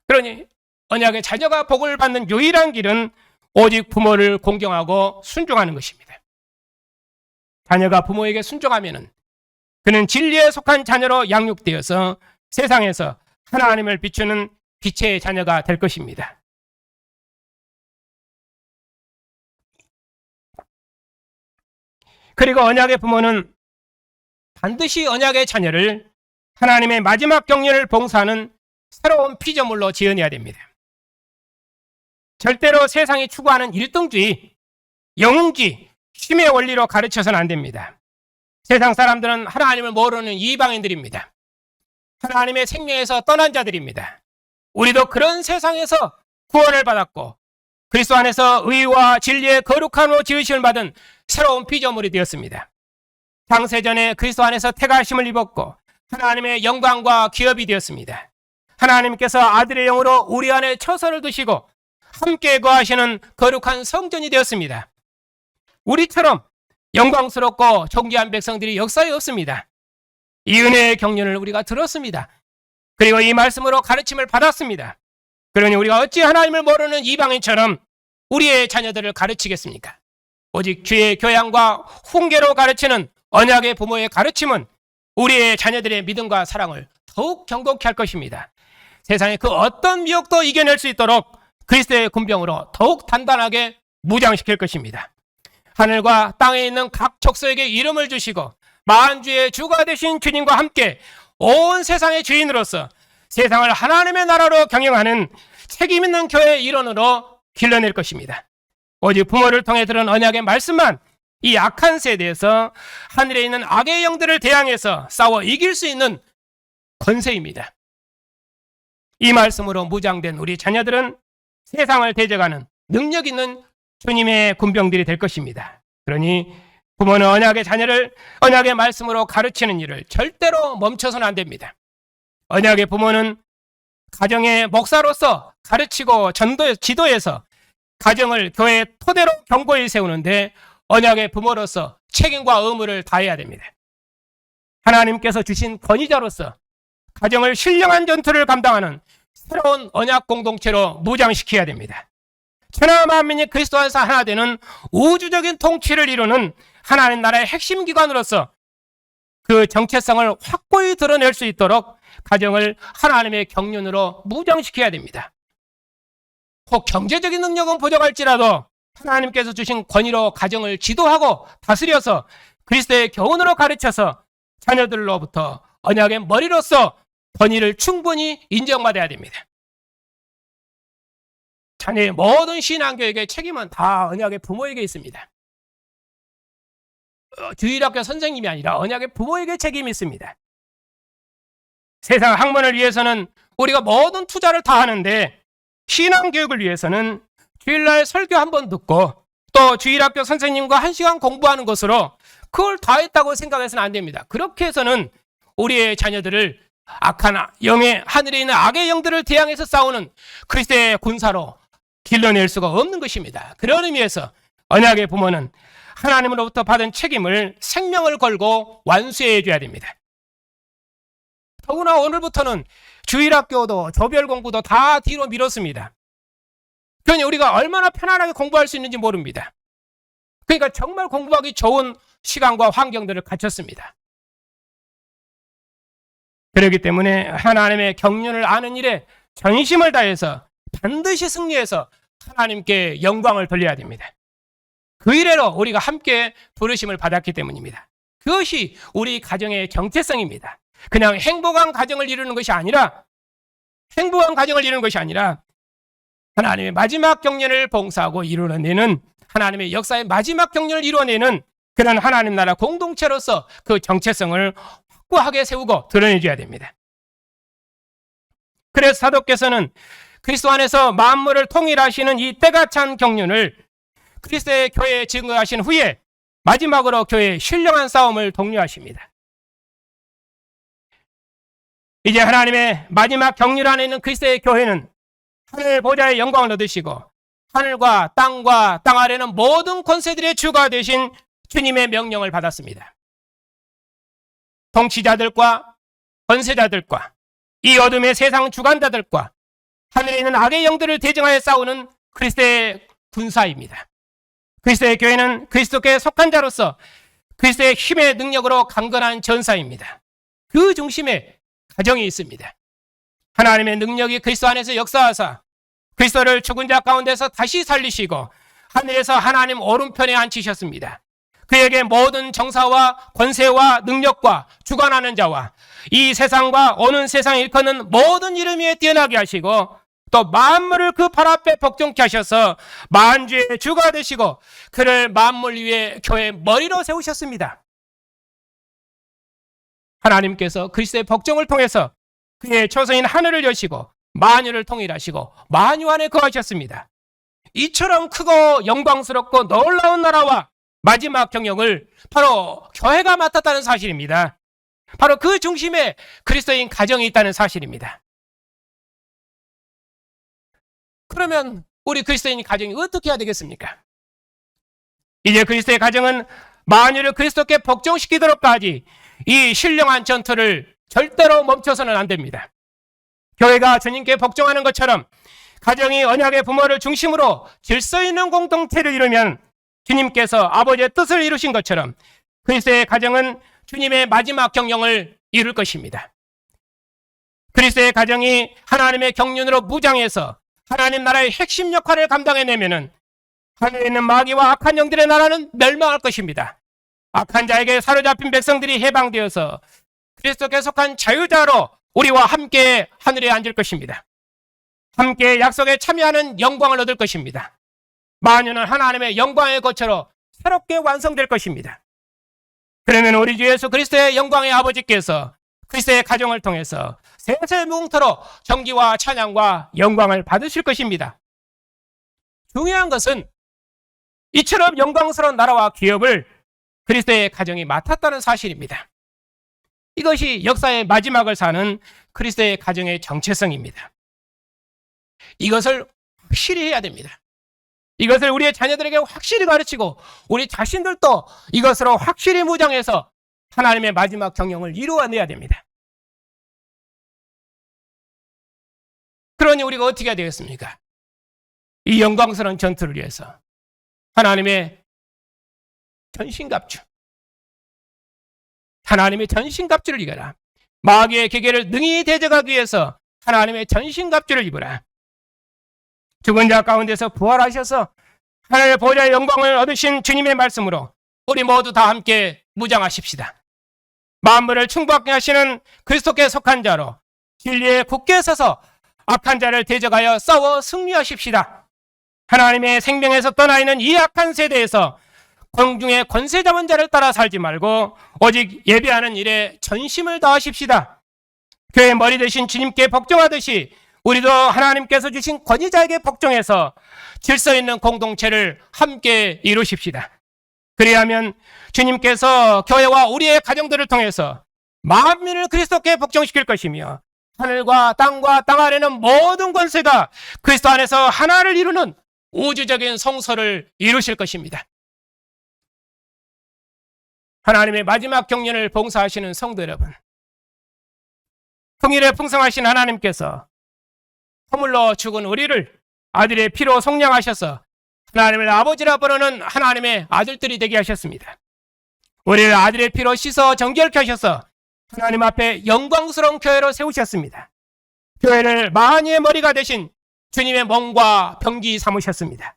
그러니 언약의 자녀가 복을 받는 유일한 길은 오직 부모를 공경하고 순종하는 것입니다. 자녀가 부모에게 순종하면은 그는 진리에 속한 자녀로 양육되어서 세상에서 하나님을 비추는 빛의 자녀가 될 것입니다. 그리고 언약의 부모는 반드시 언약의 자녀를 하나님의 마지막 경륜을 봉사하는 새로운 피조물로 지어내야 됩니다. 절대로 세상이 추구하는 일등주의, 영웅주의, 힘의 원리로 가르쳐서는 안 됩니다. 세상 사람들은 하나님을 모르는 이방인들입니다. 하나님의 생명에서 떠난 자들입니다. 우리도 그런 세상에서 구원을 받았고 그리스도 안에서 의와 진리의 거룩함으로 지으심을 받은 새로운 피조물이 되었습니다. 창세전에 그리스도 안에서 택하심을 입었고 하나님의 영광과 기업이 되었습니다. 하나님께서 아들의 영으로 우리 안에 처소를 두시고 함께 거하시는 거룩한 성전이 되었습니다. 우리처럼 영광스럽고 존귀한 백성들이 역사에 없습니다. 이 은혜의 경륜을 우리가 들었습니다. 그리고 이 말씀으로 가르침을 받았습니다. 그러니 우리가 어찌 하나님을 모르는 이방인처럼 우리의 자녀들을 가르치겠습니까? 오직 주의 교양과 훈계로 가르치는 언약의 부모의 가르침은 우리의 자녀들의 믿음과 사랑을 더욱 경고케 할 것입니다. 세상의 그 어떤 미혹도 이겨낼 수 있도록 그리스도의 군병으로 더욱 단단하게 무장시킬 것입니다. 하늘과 땅에 있는 각 족속에게 이름을 주시고 만주의 주가 되신 주님과 함께 온 세상의 주인으로서 세상을 하나님의 나라로 경영하는 책임 있는 교회의 일원으로 길러낼 것입니다. 오직 부모를 통해 들은 언약의 말씀만 이 악한 세대에서 하늘에 있는 악의 영들을 대항해서 싸워 이길 수 있는 권세입니다. 이 말씀으로 무장된 우리 자녀들은 세상을 대적하는 능력 있는 주님의 군병들이 될 것입니다. 그러니 부모는 언약의 자녀를 언약의 말씀으로 가르치는 일을 절대로 멈춰서는 안 됩니다. 언약의 부모는 가정의 목사로서 가르치고 지도해서 가정을 교회의 토대로 견고히 세우는데 언약의 부모로서 책임과 의무를 다해야 됩니다. 하나님께서 주신 권위자로서 가정을 신령한 전투를 감당하는 새로운 언약 공동체로 무장시켜야 됩니다. 천하 만민이 그리스도 안에서 하나 되는 우주적인 통치를 이루는 하나님 나라의 핵심 기관으로서 그 정체성을 확고히 드러낼 수 있도록 가정을 하나님의 경륜으로 무장시켜야 됩니다. 혹 경제적인 능력은 부족할지라도 하나님께서 주신 권위로 가정을 지도하고 다스려서 그리스도의 교훈으로 가르쳐서 자녀들로부터 언약의 머리로서 권위를 충분히 인정받아야 됩니다. 자녀의 모든 신앙교육의 책임은 다 언약의 부모에게 있습니다. 주일학교 선생님이 아니라 언약의 부모에게 책임이 있습니다. 세상 학문을 위해서는 우리가 모든 투자를 다 하는데 신앙교육을 위해서는 주일날 설교 한 번 듣고 또 주일학교 선생님과 1시간 공부하는 것으로 그걸 다 했다고 생각해서는 안 됩니다. 그렇게 해서는 우리의 자녀들을 악한 영의 하늘에 있는 악의 영들을 대항해서 싸우는 그리스도의 군사로 길러낼 수가 없는 것입니다. 그런 의미에서 언약의 부모는 하나님으로부터 받은 책임을 생명을 걸고 완수해 줘야 됩니다. 더구나 오늘부터는 주일학교도 조별 공부도 다 뒤로 미뤘습니다. 그러니 우리가 얼마나 편안하게 공부할 수 있는지 모릅니다. 그러니까 정말 공부하기 좋은 시간과 환경들을 갖췄습니다. 그렇기 때문에 하나님의 경륜을 아는 일에 전심을 다해서 반드시 승리해서 하나님께 영광을 돌려야 됩니다. 그 이래로 우리가 함께 부르심을 받았기 때문입니다. 그것이 우리 가정의 정체성입니다. 그냥 행복한 가정을 이루는 것이 아니라 하나님의 마지막 경륜을 봉사하고 이루어내는, 하나님의 역사의 마지막 경륜을 이루어내는 그런 하나님 나라 공동체로서 그 정체성을 확고하게 세우고 드러내줘야 됩니다. 그래서 사도께서는 그리스도 안에서 만물을 통일하시는 이 때가 찬 경륜을 그리스도의 교회에 증거하신 후에 마지막으로 교회의 신령한 싸움을 독려하십니다. 이제 하나님의 마지막 경륜 안에 있는 그리스도의 교회는 하늘 보좌의 영광을 얻으시고 하늘과 땅 아래는 모든 권세들의 주가 되신 주님의 명령을 받았습니다. 통치자들과 권세자들과 이 어둠의 세상 주관자들과 하늘에 있는 악의 영들을 대적하여 싸우는 그리스도의 군사입니다. 그리스도의 교회는 그리스도께 속한 자로서 그리스도의 힘의 능력으로 강건한 전사입니다. 그 중심에 가정이 있습니다. 하나님의 능력이 그리스도 안에서 역사하사 그리스도를 죽은 자 가운데서 다시 살리시고 하늘에서 하나님 오른편에 앉히셨습니다. 그에게 모든 정사와 권세와 능력과 주관하는 자와 이 세상과 오는 세상에 일컫는 모든 이름 위에 뛰어나게 하시고 또 만물을 그 발 앞에 복종케 하셔서 만주의 주가 되시고 그를 만물 위에 교회의 머리로 세우셨습니다. 하나님께서 그리스도의 복종을 통해서 그의 초소인 하늘을 여시고 만유를 통일하시고 만유 안에 거하셨습니다. 이처럼 크고 영광스럽고 놀라운 나라와 마지막 경영을 바로 교회가 맡았다는 사실입니다. 바로 그 중심에 그리스도인 가정이 있다는 사실입니다. 그러면 우리 그리스도인 가정이 어떻게 해야 되겠습니까? 이제 그리스도의 가정은 만유를 그리스도께 복종시키도록까지 이 신령한 전투를 절대로 멈춰서는 안 됩니다. 교회가 주님께 복종하는 것처럼 가정이 언약의 부모를 중심으로 질서 있는 공동체를 이루면 주님께서 아버지의 뜻을 이루신 것처럼 그리스도의 가정은 주님의 마지막 경영을 이룰 것입니다. 그리스도의 가정이 하나님의 경륜으로 무장해서 하나님 나라의 핵심 역할을 감당해내면은 하늘에 있는 마귀와 악한 영들의 나라는 멸망할 것입니다. 악한 자에게 사로잡힌 백성들이 해방되어서 그리스도께 속한 자유자로 우리와 함께 하늘에 앉을 것입니다. 함께 약속에 참여하는 영광을 얻을 것입니다. 만유는 하나님의 영광의 거처로 새롭게 완성될 것입니다. 그러면 우리 주 예수 그리스도의 영광의 아버지께서 그리스도의 가정을 통해서 세세무궁토록 정기와 찬양과 영광을 받으실 것입니다. 중요한 것은 이처럼 영광스러운 나라와 기업을 그리스도의 가정이 맡았다는 사실입니다. 이것이 역사의 마지막을 사는 그리스도의 가정의 정체성입니다. 이것을 확실히 해야 됩니다. 이것을 우리의 자녀들에게 확실히 가르치고 우리 자신들도 이것으로 확실히 무장해서 하나님의 마지막 경영을 이루어내야 됩니다. 그러니 우리가 어떻게 해야 되겠습니까? 이 영광스러운 전투를 위해서 하나님의 전신갑주, 하나님의 전신갑주를 입어라. 마귀의 기계를 능히 대적하기 위해서 하나님의 전신갑주를 입어라. 죽은 자 가운데서 부활하셔서 하나님의 보좌의 영광을 얻으신 주님의 말씀으로 우리 모두 다 함께 무장하십시다. 만물을 충분하게 하시는 그리스도께 속한 자로 진리에 굳게 서서 악한 자를 대적하여 싸워 승리하십시다. 하나님의 생명에서 떠나 있는 이 악한 세대에서 공중의 권세 잡은 자를 따라 살지 말고 오직 예배하는 일에 전심을 다하십시다. 교회 머리 되신 주님께 복종하듯이 우리도 하나님께서 주신 권위자에게 복종해서 질서 있는 공동체를 함께 이루십시다. 그리하면 주님께서 교회와 우리의 가정들을 통해서 만민을 그리스도께 복종시킬 것이며 하늘과 땅 아래는 모든 권세가 그리스도 안에서 하나를 이루는 우주적인 성소를 이루실 것입니다. 하나님의 마지막 경륜을 봉사하시는 성도 여러분, 풍일에 풍성하신 하나님께서 허물로 죽은 우리를 아들의 피로 속량하셔서 하나님을 아버지라 부르는 하나님의 아들들이 되게 하셨습니다. 우리를 아들의 피로 씻어 정결케 하셔서 하나님 앞에 영광스러운 교회로 세우셨습니다. 교회를 만유의 머리가 되신 주님의 몸과 병기 삼으셨습니다.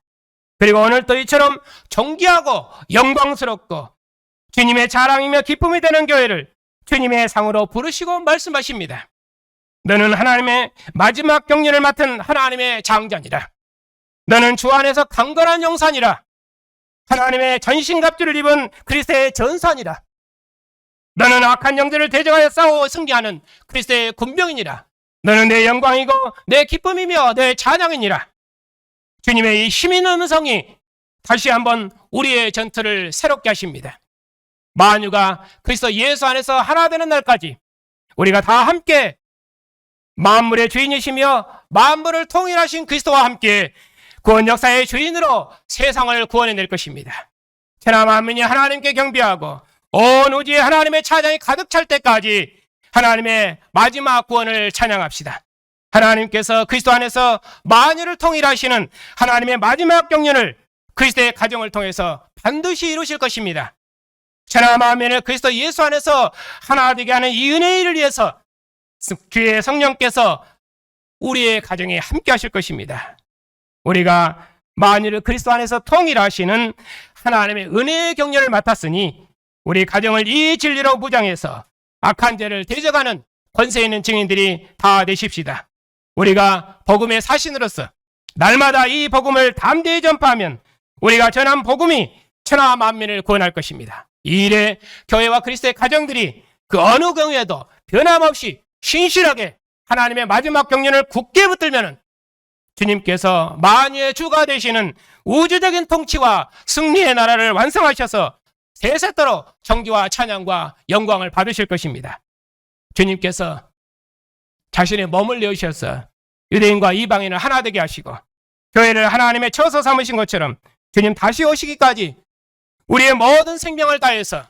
그리고 오늘도 이처럼 존귀하고 영광스럽고 주님의 자랑이며 기쁨이 되는 교회를 주님의 상으로 부르시고 말씀하십니다. 너는 하나님의 마지막 경륜을 맡은 하나님의 장자니라. 너는 주 안에서 강건한 용사니라. 하나님의 전신갑주를 입은 그리스도의 전사니라. 너는 악한 영들을 대적하여 싸워 승리하는 그리스도의 군병이니라. 너는 내 영광이고 내 기쁨이며 내 찬양이니라. 주님의 이 힘있는 음성이 다시 한번 우리의 전투를 새롭게 하십니다. 만유가 그리스도 예수 안에서 하나 되는 날까지 우리가 다 함께 만물의 주인이시며 만물을 통일하신 그리스도와 함께 구원 역사의 주인으로 세상을 구원해낼 것입니다. 천하 만민이 하나님께 경배하고 온 우주에 하나님의 찬양이 가득 찰 때까지 하나님의 마지막 구원을 찬양합시다. 하나님께서 그리스도 안에서 만유를 통일하시는 하나님의 마지막 경륜을 그리스도의 가정을 통해서 반드시 이루실 것입니다. 천하 만민을 그리스도 예수 안에서 하나 되게 하는 이 은혜의 일을 위해서 주의 성령께서 우리의 가정에 함께 하실 것입니다. 우리가 만유를 그리스도 안에서 통일하시는 하나님의 은혜의 경륜을 맡았으니 우리 가정을 이 진리로 무장해서 악한 죄를 대적하는 권세 있는 증인들이 다 되십시다. 우리가 복음의 사신으로서 날마다 이 복음을 담대히 전파하면 우리가 전한 복음이 천하 만민을 구원할 것입니다. 이 일에 교회와 그리스도의 가정들이 그 어느 경우에도 변함없이 신실하게 하나님의 마지막 경륜을 굳게 붙들면 주님께서 만유의 주가 되시는 우주적인 통치와 승리의 나라를 완성하셔서 세세토록 정기와 찬양과 영광을 받으실 것입니다. 주님께서 자신의 몸을 내어주셔서 유대인과 이방인을 하나 되게 하시고 교회를 하나님의 처소 삼으신 것처럼 주님 다시 오시기까지 우리의 모든 생명을 다해서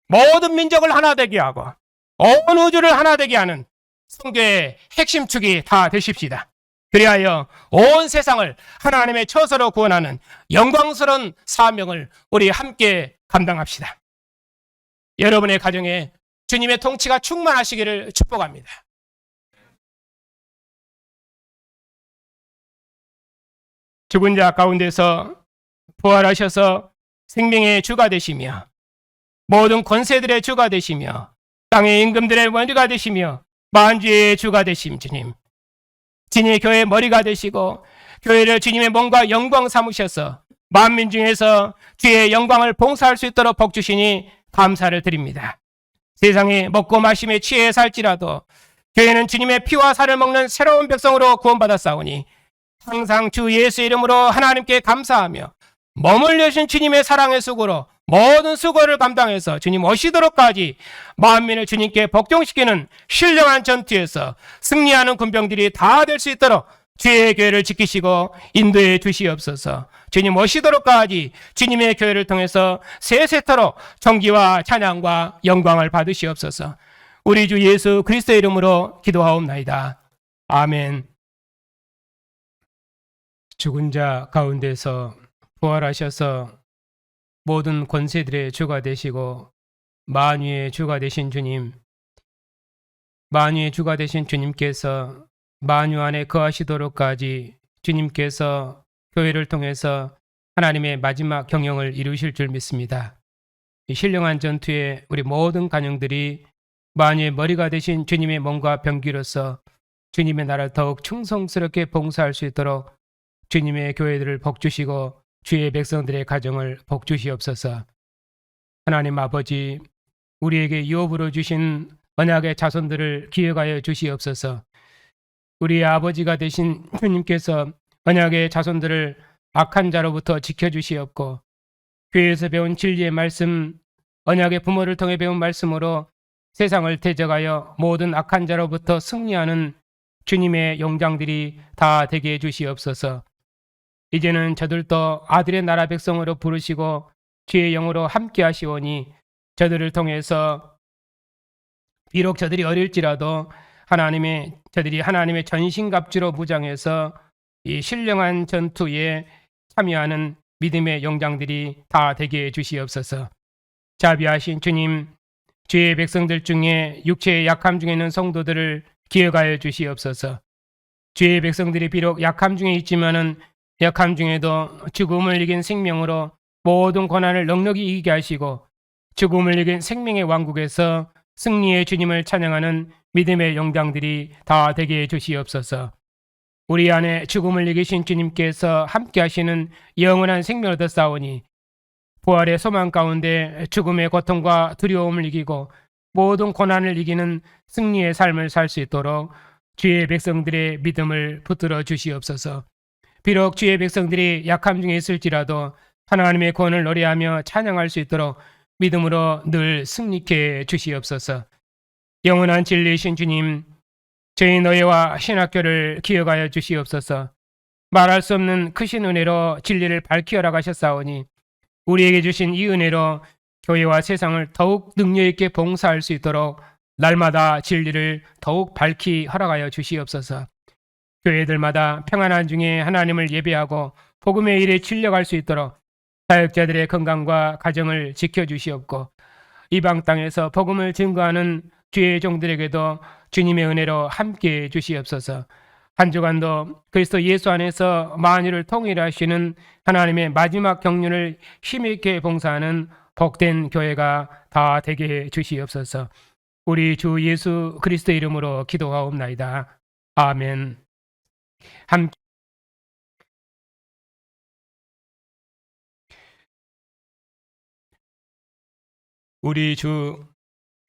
모든 민족을 하나 되게 하고 온 우주를 하나 되게 하는 성교의 핵심축이 다 되십시다. 그리하여 온 세상을 하나님의 처소로 구원하는 영광스러운 사명을 우리 함께 감당합시다. 여러분의 가정에 주님의 통치가 충만하시기를 축복합니다. 죽은 자 가운데서 부활하셔서 생명의 주가 되시며 모든 권세들의 주가 되시며 땅의 임금들의 머리가 되시며 만주의 주가 되심 주님, 진의 교회의 머리가 되시고 교회를 주님의 몸과 영광 삼으셔서 만민 중에서 주의 영광을 봉사할 수 있도록 복 주시니 감사를 드립니다. 세상에 먹고 마심에 취해 살지라도 교회는 주님의 피와 살을 먹는 새로운 백성으로 구원받았사오니 항상 주 예수 이름으로 하나님께 감사하며 몸을 여신 주님의 사랑의 수고로 모든 수고를 감당해서 주님 오시도록까지 만민을 주님께 복종시키는 신령한 전투에서 승리하는 군병들이 다 될 수 있도록 주의 교회를 지키시고 인도해 주시옵소서. 주님 오시도록까지 주님의 교회를 통해서 세세토록 존귀와 찬양과 영광을 받으시옵소서. 우리 주 예수 그리스도의 이름으로 기도하옵나이다. 아멘. 죽은 자 가운데서 부활하셔서 모든 권세들의 주가 되시고 만유의 주가 되신 주님, 만유의 주가 되신 주님께서 만유 안에 거하시도록까지 주님께서 교회를 통해서 하나님의 마지막 경영을 이루실 줄 믿습니다. 이 신령한 전투에 우리 모든 가정들이 만유의 머리가 되신 주님의 몸과 병기로서 주님의 나라를 더욱 충성스럽게 봉사할 수 있도록 주님의 교회들을 복주시고 주의 백성들의 가정을 복주시옵소서. 하나님 아버지, 우리에게 유업으로 주신 언약의 자손들을 기억하여 주시옵소서. 우리의 아버지가 되신 주님께서 언약의 자손들을 악한 자로부터 지켜주시옵고 교회에서 배운 진리의 말씀, 언약의 부모를 통해 배운 말씀으로 세상을 대적하여 모든 악한 자로부터 승리하는 주님의 용장들이 다 되게 해주시옵소서. 이제는 저들도 아들의 나라 백성으로 부르시고 주의 영으로 함께 하시오니 저들을 통해서 비록 저들이 어릴지라도 저들이 하나님의 전신갑주로 무장해서 이 신령한 전투에 참여하는 믿음의 용장들이 다 되게 해주시옵소서. 자비하신 주님, 주의 백성들 중에 육체의 약함 중에 있는 성도들을 기억하여 주시옵소서. 주의 백성들이 비록 약함 중에 있지만은 약함 중에도 죽음을 이긴 생명으로 모든 고난을 넉넉히 이기게 하시고 죽음을 이긴 생명의 왕국에서 승리의 주님을 찬양하는 믿음의 영장들이 다 되게 해 주시옵소서. 우리 안에 죽음을 이기신 주님께서 함께 하시는 영원한 생명을 얻었사오니 부활의 소망 가운데 죽음의 고통과 두려움을 이기고 모든 고난을 이기는 승리의 삶을 살 수 있도록 주의 백성들의 믿음을 붙들어 주시옵소서. 비록 주의 백성들이 약함 중에 있을지라도 하나님의 구원을 노래하며 찬양할 수 있도록 믿음으로 늘 승리케 주시옵소서. 영원한 진리이신 주님, 저희 너희와 신학교를 기억하여 주시옵소서. 말할 수 없는 크신 은혜로 진리를 밝히 허락하셨사오니 우리에게 주신 이 은혜로 교회와 세상을 더욱 능력 있게 봉사할 수 있도록 날마다 진리를 더욱 밝히 허락하여 주시옵소서. 교회들마다 평안한 중에 하나님을 예배하고 복음의 일에 진력할 수 있도록 사역자들의 건강과 가정을 지켜주시옵고 이방 땅에서 복음을 증거하는 주의 종들에게도 주님의 은혜로 함께해 주시옵소서. 한 주간도 그리스도 예수 안에서 만유를 통일하시는 하나님의 마지막 경륜을 힘있게 봉사하는 복된 교회가 다 되게 해 주시옵소서. 우리 주 예수 그리스도 이름으로 기도하옵나이다. 아멘. 우리 주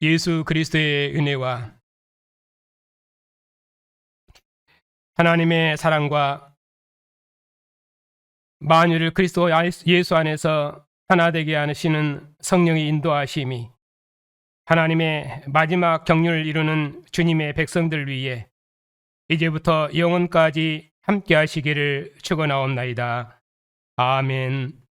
예수 그리스도의 은혜와 하나님의 사랑과 만유를 그리스도 예수 안에서 하나 되게 하시는 성령의 인도하심이 하나님의 마지막 경륜을 이루는 주님의 백성들 위에 이제부터 영원까지 함께 하시기를 축원하옵나이다. 아멘.